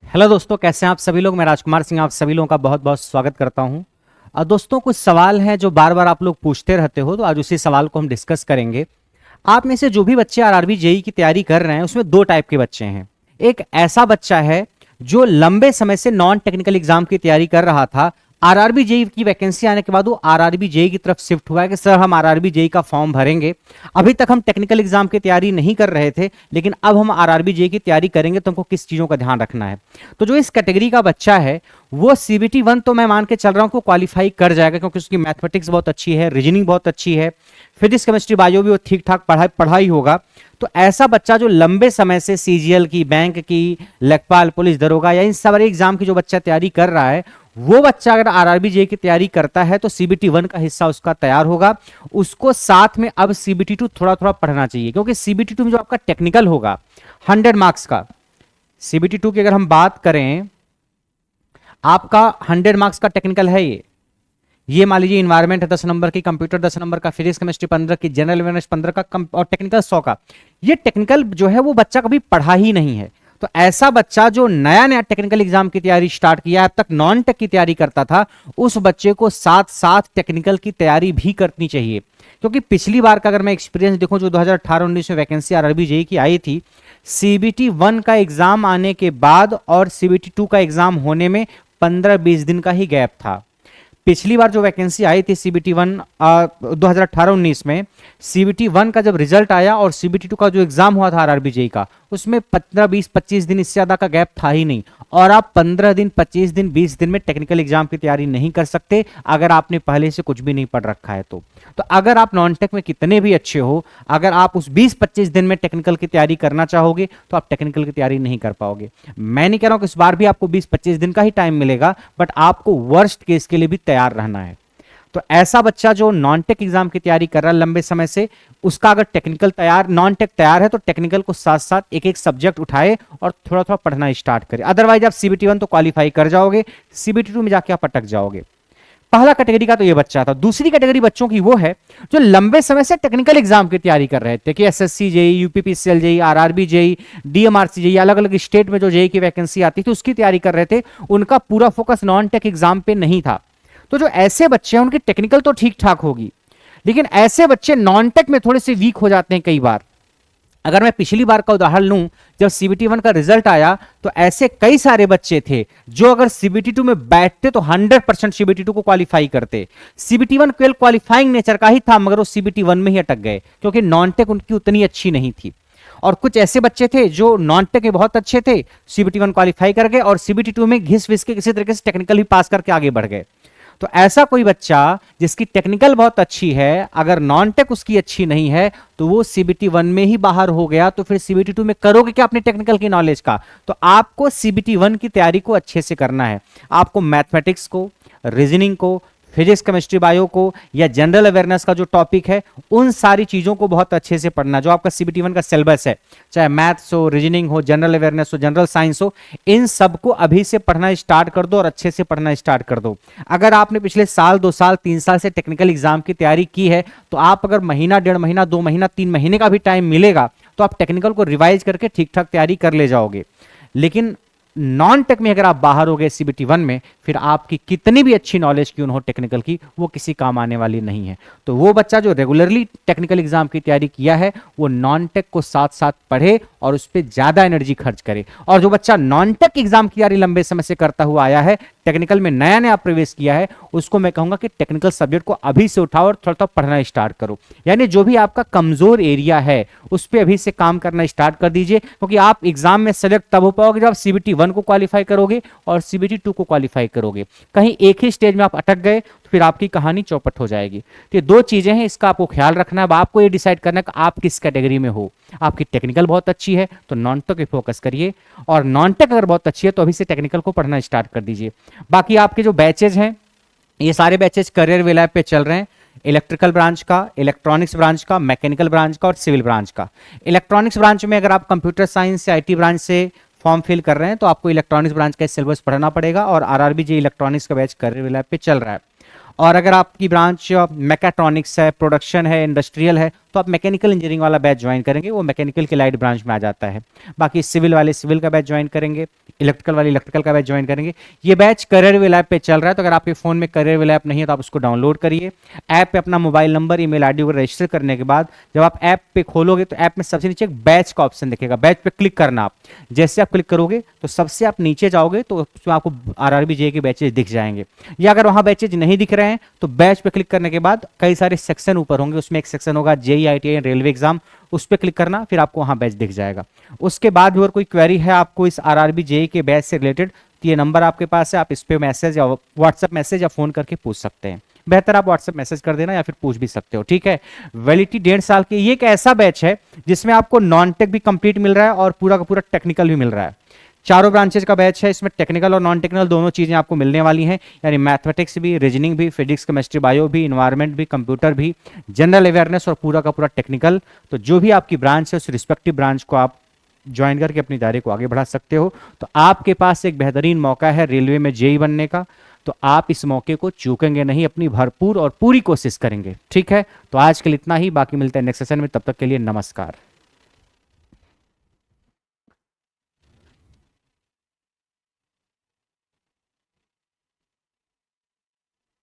Hello दोस्तों, कैसे हैं आप सभी लोग। मैं राजकुमार सिंह आप सभी लोगों का बहुत बहुत स्वागत करता हूं। दोस्तों, कुछ सवाल हैं जो बार बार आप लोग पूछते रहते हो, तो आज उसी सवाल को हम डिस्कस करेंगे। आप में से जो भी बच्चे आरआरबी जेई की तैयारी कर रहे हैं उसमें दो टाइप के बच्चे हैं। एक ऐसा बच्चा है जो लंबे समय से नॉन टेक्निकल एग्जाम की तैयारी कर रहा था। आरआरबी जेई की वैकेंसी आने के बाद वो आरआरबी जेई की तरफ शिफ्ट हुआ है कि सर हम आरआरबी जेई का फॉर्म भरेंगे। अभी तक हम टेक्निकल एग्जाम की तैयारी नहीं कर रहे थे, लेकिन अब हम आरआरबी जेई की तैयारी करेंगे तो हमको किस चीजों का ध्यान रखना है। तो जो इस कैटेगरी का बच्चा है वो सीबीटी 1 तो मैं मान के चल रहा हूं को क्वालिफाई कर जाएगा, क्योंकि उसकी मैथमेटिक्स बहुत अच्छी है, रीजनिंग बहुत अच्छी है, फिजिक्स केमिस्ट्री बायो भी वो ठीक ठाक पढ़ाई होगा। तो ऐसा बच्चा जो लंबे समय से सीजीएल की, बैंक की, लेखपाल, पुलिस दरोगा या इन सारे एग्जाम की जो बच्चा तैयारी कर रहा है, वो बच्चा अगर आरआरबी जेई की तैयारी करता है तो सीबीटी 1 का हिस्सा उसका तैयार होगा। उसको साथ में अब सीबीटी 2 थोड़ा थोड़ा पढ़ना चाहिए, क्योंकि सीबीटी 2 में जो आपका टेक्निकल होगा 100 मार्क्स का, सीबीटी 2 की अगर हम बात करें, आपका 100 मार्क्स का टेक्निकल है। ये मान लीजिए इन्वायरमेंट है 10 नंबर की, कंप्यूटर 10 नंबर का, फिजिक्स केमिस्ट्री 15 की, जनरल अवेयरनेस 15 का, और टेक्निकल 100 का। ये टेक्निकल जो है वो बच्चा कभी पढ़ा ही नहीं है। तो ऐसा बच्चा जो नया नया टेक्निकल एग्जाम की तैयारी स्टार्ट किया, अब तक नॉन टेक की तैयारी करता था, उस बच्चे को साथ साथ टेक्निकल की तैयारी भी करनी चाहिए। क्योंकि पिछली बार का अगर मैं एक्सपीरियंस देखूं, जो 2018-19 में वैकेंसी आरआरबी जेई की आई थी, सीबीटी 1 का एग्जाम आने के बाद और सीबीटी 2 का एग्जाम होने में 15-20 दिन का ही गैप था। पिछली बार जो वैकेंसी आई थी सीबीटी 1 2018-19 में, सीबीटी 1 का जब रिजल्ट आया और सीबीटी 2 का जो एग्जाम हुआ था आरआरबी जेई का, उसमें 15-20-25 दिन इससे ज्यादा का गैप था ही नहीं। और आप 15 दिन, 25 दिन, 20 दिन में टेक्निकल एग्जाम की तैयारी नहीं कर सकते अगर आपने पहले से कुछ भी नहीं पढ़ रखा है। तो अगर आप नॉन टेक में कितने भी अच्छे हो, अगर आप उस 20-25 दिन में टेक्निकल की तैयारी करना चाहोगे तो आप टेक्निकल की तैयारी नहीं कर पाओगे। मैं नहीं कह रहा हूं कि इस बार भी आपको 20-25 दिन का ही टाइम मिलेगा, बट आपको वर्स्ट केस के लिए भी तैयार रहना है। तो ऐसा बच्चा जो नॉन टेक एग्जाम की तैयारी कर रहा है लंबे समय से, उसका अगर टेक्निकल तैयार, नॉन टेक तैयार है, तो टेक्निकल को साथ साथ एक एक सब्जेक्ट उठाए और थोड़ा थोड़ा पढ़ना स्टार्ट करे। अदरवाइज आप सीबीटी 1 तो क्वालिफाई कर जाओगे, सीबीटी 2 में जाके आप अटक जाओगे। पहला कैटेगरी का तो ये बच्चा था। दूसरी कैटेगरी बच्चों की वो है जो लंबे समय से टेक्निकल एग्जाम की तैयारी कर रहे थे कि SSC JE, UPPCL JE, RRB JE, DMRC JE, अलग अलग स्टेट में जो जेई की वैकेंसी आती थी उसकी तैयारी कर रहे थे। उनका पूरा फोकस नॉन टेक एग्जाम पे नहीं था। तो जो ऐसे बच्चे हैं उनकी टेक्निकल तो ठीक ठाक होगी, लेकिन ऐसे बच्चे नॉन टेक में थोड़े से वीक हो जाते हैं कई बार। अगर मैं पिछली बार का उदाहरण लूं, जब सीबीटी 1 का रिजल्ट आया तो ऐसे कई सारे बच्चे थे जो अगर सीबीटी 2 में बैठते तो 100% सीबीटी 2 को क्वालिफाई करते। सीबीटी 1 केवल क्वालिफाइंग नेचर का ही था, मगर वो सीबीटी 1 में ही अटक गए क्योंकि नॉन टेक उनकी उतनी अच्छी नहीं थी। और कुछ ऐसे बच्चे थे जो नॉन टेक में बहुत अच्छे थे, सीबीटी 1 क्वालिफाई कर गए और सीबीटी 2 में घिस विस के किसी तरीके से टेक्निकल ही पास करके आगे बढ़ गए। तो ऐसा कोई बच्चा जिसकी टेक्निकल बहुत अच्छी है, अगर नॉन टेक उसकी अच्छी नहीं है, तो वो सीबीटी 1 में ही बाहर हो गया। तो फिर सीबीटी 2 में करोगे क्या अपने टेक्निकल की नॉलेज का? तो आपको सीबीटी 1 की तैयारी को अच्छे से करना है। आपको मैथमेटिक्स को, रीजनिंग को, फिजिक्स केमिस्ट्री बायो को, या जनरल अवेयरनेस का जो टॉपिक है, उन सारी चीजों को बहुत अच्छे से पढ़ना। जो आपका सीबीटी 1 का सिलेबस है, चाहे मैथ्स हो, रीजनिंग हो, जनरल अवेयरनेस हो, जनरल साइंस हो, इन सबको अभी से पढ़ना स्टार्ट कर दो और अच्छे से पढ़ना स्टार्ट कर दो। अगर आपने पिछले साल, 2 साल, 3 साल से टेक्निकल एग्जाम की तैयारी की है, तो आप अगर महीना, 1.5 महीना, 2 महीना, 3 महीने का भी टाइम मिलेगा तो आप टेक्निकल को रिवाइज करके ठीक ठाक तैयारी कर ले जाओगे। लेकिन नॉन टेक में अगर आप बाहर हो गए सीबीटी 1 में, फिर आपकी कितनी भी अच्छी नॉलेज क्यों न हो टेक्निकल की, वो किसी काम आने वाली नहीं है। तो वो बच्चा जो रेगुलरली टेक्निकल एग्जाम की तैयारी किया है, वो नॉन टेक को साथ साथ पढ़े और उस पर ज्यादा एनर्जी खर्च करे। और जो बच्चा नॉन टेक एग्जाम की तैयारी लंबे समय से करता हुआ आया है, टेक्निकल में नया नया प्रवेश किया है, उसको मैं कहूंगा कि टेक्निकल सब्जेक्ट को अभी से उठाओ और थोड़ा थोड़ा पढ़ना स्टार्ट करो। यानी जो भी आपका कमजोर एरिया है उस पर अभी से काम करना स्टार्ट कर दीजिए, क्योंकि आप एग्जाम में सेलेक्ट तब हो पाओगे जब आप सीबीटी 1 को क्वालिफाई करोगे और सीबीटी 2 को क्वालिफाई करोगे। कहीं एक ही स्टेज में आप अटक गए तो फिर आपकी कहानी चौपट हो जाएगी। तो ये दो चीजें हैं, इसका आपको ख्याल रखना है। अब आपको ये डिसाइड करना है कि आप किस कैटेगरी में हो। आपकी टेक्निकल बहुत अच्छी है तो नॉन टेक पे फोकस करिए, और नॉन टेक अगर बहुत अच्छी है तो अभी से टेक्निकल को पढ़ना स्टार्ट कर दीजिए। बाकी आपके जो बैचेज हैं, ये सारे बैचेज करियर वे लैब पे चल रहे हैं। इलेक्ट्रिकल ब्रांच का, इलेक्ट्रॉनिक्स ब्रांच का, मैकेनिकल ब्रांच का और सिविल ब्रांच का। इलेक्ट्रॉनिक्स ब्रांच में अगर आप कंप्यूटर साइंस या आईटी ब्रांच से फॉर्म फिल कर रहे हैं तो आपको इलेक्ट्रॉनिक्स ब्रांच का सिलेबस पढ़ना पड़ेगा, और आरआरबी जी इलेक्ट्रॉनिक्स का बैच करियर वे लैब पे चल रहा है। और अगर आपकी ब्रांच मैकेट्रॉनिक्स है, प्रोडक्शन है, इंडस्ट्रियल है, तो आप मैकेनिकल इंजीनियरिंग वाला बैच ज्वाइन करेंगे, वो मैकेनिकल के लाइट ब्रांच में आ जाता है। बाकी सिविल वाले सिविल का बैच ज्वाइन करेंगे, इलेक्ट्रिकल वाले इलेक्ट्रिकल का बैच ज्वाइन करेंगे। ये बैच करियर ऐप पे चल रहा है, तो अगर आपके फ़ोन में करियर ऐप नहीं है तो आप उसको डाउनलोड करिए। ऐप पे अपना मोबाइल नंबर, ईमेल आईडी वगैरह रजिस्टर करने के बाद जब आप ऐप पे खोलोगे तो ऐप में सबसे नीचे एक बैच का ऑप्शन दिखेगा, बैच पे क्लिक करना आप। जैसे आप क्लिक करोगे तो सबसे आप नीचे जाओगे तो उसमें आपको आरआरबी जे के बैचेज दिख जाएंगे, या अगर वहां बैचेज नहीं दिख रहे हैं तो बैच पे क्लिक करने के बाद कई सारे सेक्शन ऊपर होंगे, उसमें एक सेक्शन होगा जेईई आईटीआई रेलवे एग्जाम, उस पर क्लिक करना, फिर आपको वहां बैच दिख जाएगा। उसके बाद भी और कोई क्वेरी है आपको इस आरआरबी जेईई के बैच से रिलेटेड, तो ये नंबर आपके पास है, आप इस पे मैसेज या व्हाट्सएप मैसेज या फोन करके पूछ सकते हैं। बेहतर आप व्हाट्सएप मैसेज कर देना या फिर पूछ भी सकते हो, ठीक है। वैलिडिटी 1.5 साल की। ये एक ऐसा बैच है जिसमें आपको नॉन टेक भी कंप्लीट मिल रहा है और पूरा का पूरा टेक्निकल भी मिल रहा है। चारों ब्रांचेज का बैच है, इसमें टेक्निकल और नॉन टेक्निकल दोनों चीजें आपको मिलने वाली हैं, यानी मैथमेटिक्स भी, रीजनिंग भी, फिजिक्स केमिस्ट्री बायो भी, इन्वायरमेंट भी, कंप्यूटर भी, जनरल अवेयरनेस और पूरा का पूरा टेक्निकल। तो जो भी आपकी ब्रांच है उस रिस्पेक्टिव ब्रांच को आप ज्वाइन करके अपनी तैयारी को आगे बढ़ा सकते हो। तो आपके पास एक बेहतरीन मौका है रेलवे में जेई बनने का, तो आप इस मौके को चूकेंगे नहीं, अपनी भरपूर और पूरी कोशिश करेंगे, ठीक है। तो आज के लिए इतना ही, बाकी मिलते हैं नेक्स्ट सेशन में, तब तक के लिए नमस्कार।